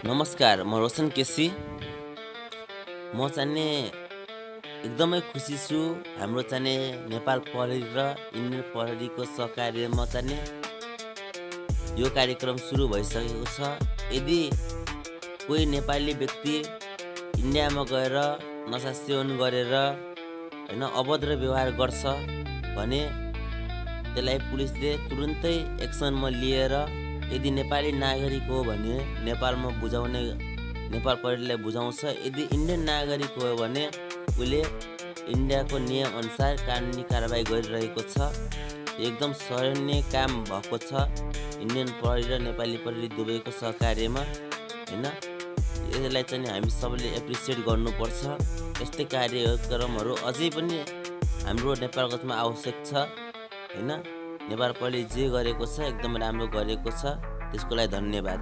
नमस्कार, म रोशन केसी। म चाहिँ एकदमै खुसी छु। हाम्रो चाहिँ नेपाल प्रहरी र इन्डियन प्रहरीको सहकार्यमा यो कार्यक्रम सुरु भइसकेको छ। यदि कोही नेपाली व्यक्ति इन्डियामा गएर नशा सेवन गरेर अभद्र व्यवहार गर्छ भने त्यसलाई पुलिसले तुरुन्तै एक्सनमा लिएर यदि नेपाली नागरिक हो भने नेपालमा बुझाउने नेपाल प्रहरीलाई बुझाउँछ। यदि इन्डियन नागरिक हो भने उसले इन्डियाको नियम अनुसार कानुनी कारबाही गरिरहेको छ। एकदम सराहनीय काम भएको छ इन्डियन प्रहरी र नेपाली प्रहरी दुवैको सहकार्यमा यसलाई हामी सबैले एप्रिसिएट गर्नुपर्छ। यस्तै कार्यक्रमहरू अझै पनि हाम्रो नेपालगञ्जमा आवश्यक छ। नेपाल प्रहरीले जे गरेको छ एकदम राम्रो गरेको छ। त्यसको लागि धन्यवाद।